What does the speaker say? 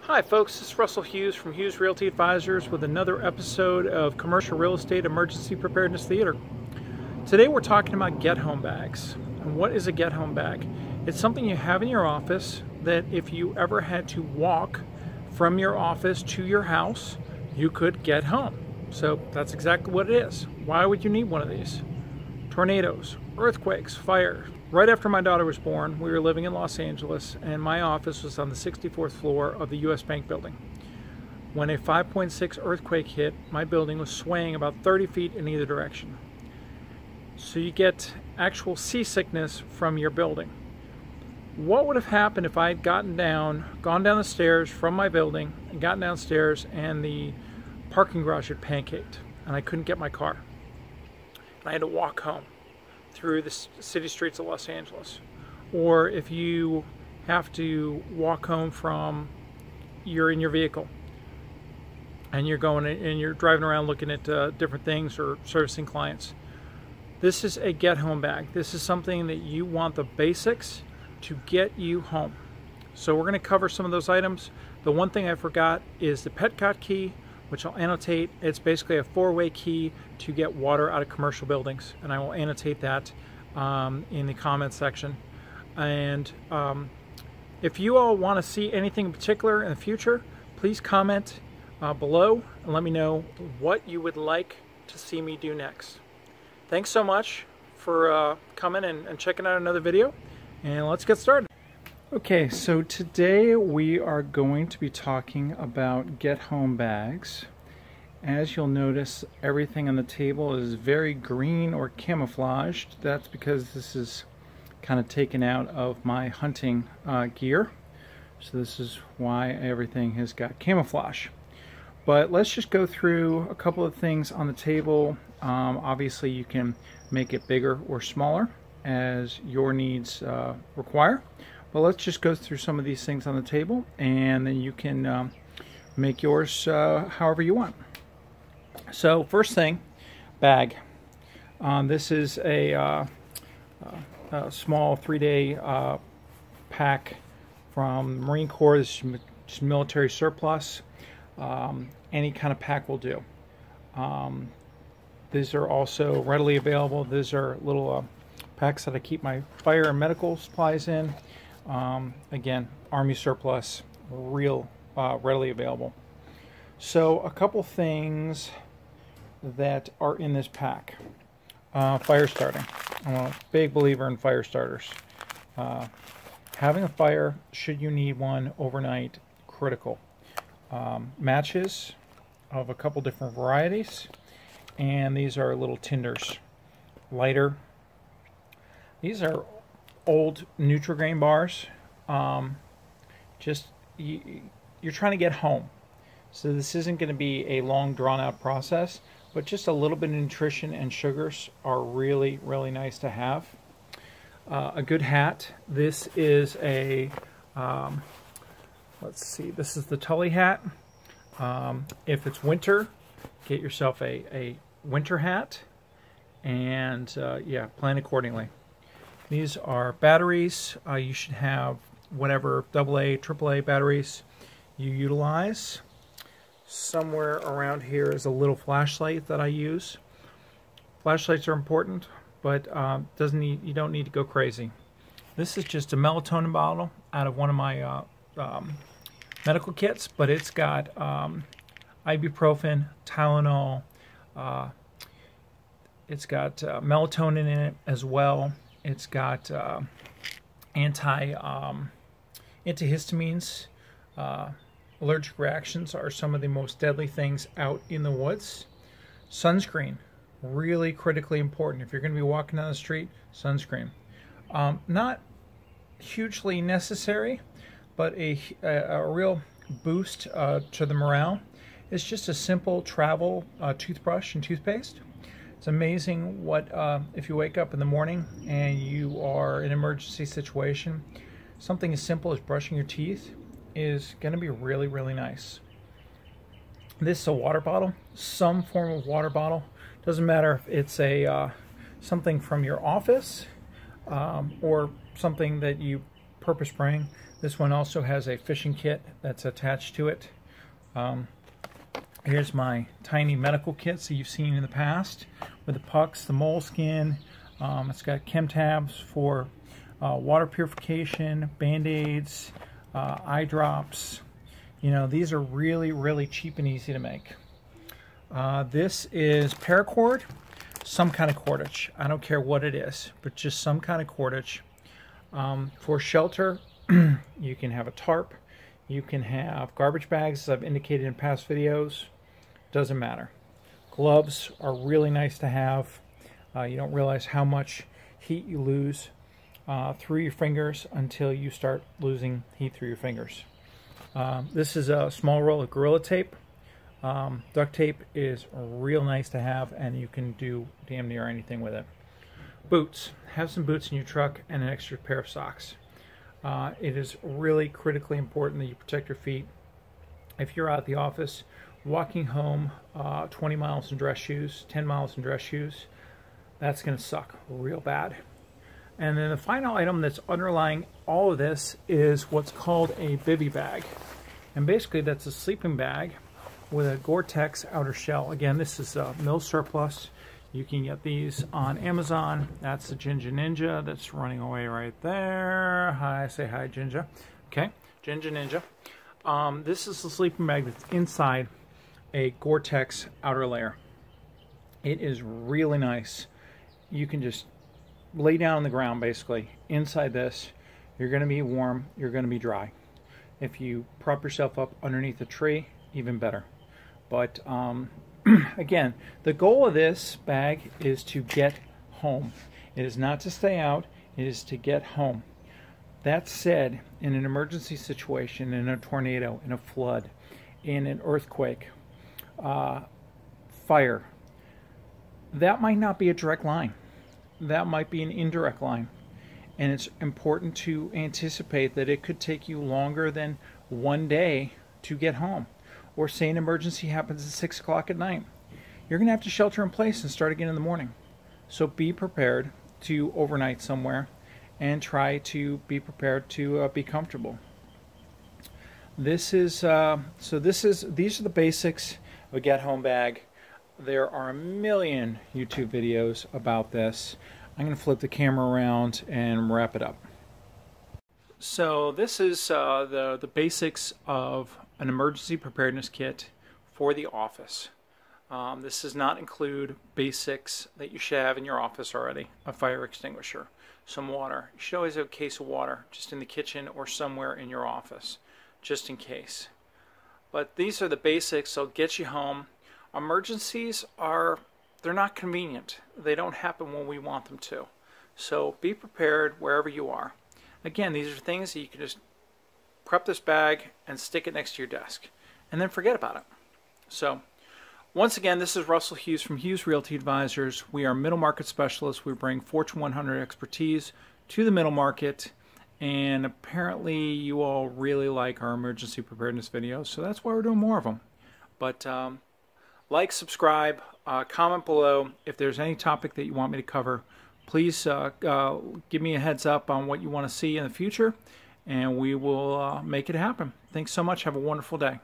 Hi folks, this is Russell Hughes from Hughes Realty Advisors with another episode of Commercial Real Estate Emergency Preparedness Theater. Today we're talking about get-home bags. And what is a get-home bag? It's something you have in your office that if you ever had to walk from your office to your house, you could get home. So that's exactly what it is. Why would you need one of these? Tornadoes, earthquakes, fire. Right after my daughter was born, we were living in Los Angeles, and my office was on the 64th floor of the US Bank building. When a 5.6 earthquake hit, my building was swaying about 30 feet in either direction. So you get actual seasickness from your building. What would have happened if I had gone down the stairs from my building and gotten downstairs and the parking garage had pancaked and I couldn't get my car? And I had to walk home through the city streets of Los Angeles. Or if you have to walk home you're in your vehicle and you're driving around looking at different things or servicing clients. This is a get home bag. This is something that you want the basics to get you home. So we're going to cover some of those items. The one thing I forgot is the Petcot key, which I'll annotate. It's basically a four-way key to get water out of commercial buildings, and I will annotate that in the comments section. And if you all want to see anything in particular in the future, please comment below and let me know what you would like to see me do next. Thanks so much for coming and checking out another video, and let's get started. Okay, so today we are going to be talking about get-home bags. As you'll notice, everything on the table is very green or camouflaged. That's because this is kind of taken out of my hunting gear. So this is why everything has got camouflage. But let's just go through a couple of things on the table. Obviously you can make it bigger or smaller as your needs require. But let's just go through some of these things on the table, and then you can make yours however you want. So first thing, bag. This is a small 3-day pack from the Marine Corps. This is just military surplus. Any kind of pack will do. These are also readily available. These are little packs that I keep my fire and medical supplies in. Again, Army surplus, readily available. So a couple things that are in this pack. Fire starting. I'm a big believer in fire starters. Having a fire, should you need one overnight, critical. Matches of a couple different varieties, and these are little tinders. Lighter. These are old Nutri-Grain bars. You're trying to get home, so this isn't going to be a long drawn-out process, but just a little bit of nutrition and sugars are really nice to have. A good hat. This is a let's see, this is the Tully hat. If it's winter, get yourself a winter hat, and yeah, plan accordingly. These are batteries. You should have whatever AA, AAA batteries you utilize. Somewhere around here is a little flashlight that I use. Flashlights are important, but you don't need to go crazy. This is just a melatonin bottle out of one of my medical kits, but it's got ibuprofen, Tylenol. It's got melatonin in it as well. It's got antihistamines. Allergic reactions are some of the most deadly things out in the woods. Sunscreen, really critically important. If you're going to be walking down the street, sunscreen. Not hugely necessary, but a real boost to the morale is just a simple travel toothbrush and toothpaste. It's amazing what, if you wake up in the morning and you are in an emergency situation, something as simple as brushing your teeth is going to be really nice. This is a water bottle, some form of water bottle. Doesn't matter if it's a something from your office or something that you purpose bring. This one also has a fishing kit that's attached to it. Here's my tiny medical kits that you've seen in the past with the pucks, the moleskin. It's got chem tabs for water purification, band-aids, eye drops. You know, these are really, really cheap and easy to make. This is paracord, some kind of cordage. I don't care what it is, but just some kind of cordage. For shelter, you can have a tarp. You can have garbage bags, as I've indicated in past videos. Doesn't matter. Gloves are really nice to have. You don't realize how much heat you lose through your fingers until you start losing heat through your fingers. This is a small roll of Gorilla Tape. Duct tape is real nice to have, and you can do damn near anything with it. Boots. Have some boots in your truck and an extra pair of socks. It is really critically important that you protect your feet. If you're out at the office, walking home 20 miles in dress shoes, 10 miles in dress shoes, that's going to suck real bad. And then the final item that's underlying all of this is what's called a bivy bag. And basically that's a sleeping bag with a Gore-Tex outer shell. Again, this is a mill surplus. You can get these on Amazon. That's the Ginger Ninja that's running away right there. Hi, say hi, Ginger. Okay, Ginger Ninja. This is the sleeping bag that's inside a Gore-Tex outer layer. It is really nice. You can just lay down on the ground basically inside this. You're going to be warm, you're going to be dry. If you prop yourself up underneath a tree, even better. But again, the goal of this bag is to get home. It is not to stay out, it is to get home. That said, in an emergency situation, in a tornado, in a flood, in an earthquake, fire, that might not be a direct line. That might be an indirect line. And it's important to anticipate that it could take you longer than one day to get home. Or say an emergency happens at 6 o'clock at night. You're going to have to shelter in place and start again in the morning. So be prepared to overnight somewhere and try to be prepared to be comfortable. These are the basics of a get home bag. There are a million YouTube videos about this. I'm going to flip the camera around and wrap it up. So this is the basics of an emergency preparedness kit for the office. This does not include basics that you should have in your office already. A fire extinguisher, some water. You should always have a case of water just in the kitchen or somewhere in your office, just in case. But these are the basics. They'll get you home. Emergencies they're not convenient. They don't happen when we want them to. So be prepared wherever you are. Again, these are things that you can just prep this bag and stick it next to your desk and then forget about it. So once again, this is Russell Hughes from Hughes Realty Advisors. We are middle market specialists. We bring Fortune 100 expertise to the middle market, and apparently you all really like our emergency preparedness videos, so that's why we're doing more of them. But like, subscribe, comment below if there's any topic that you want me to cover. Please give me a heads up on what you want to see in the future, and we will make it happen. Thanks so much. Have a wonderful day.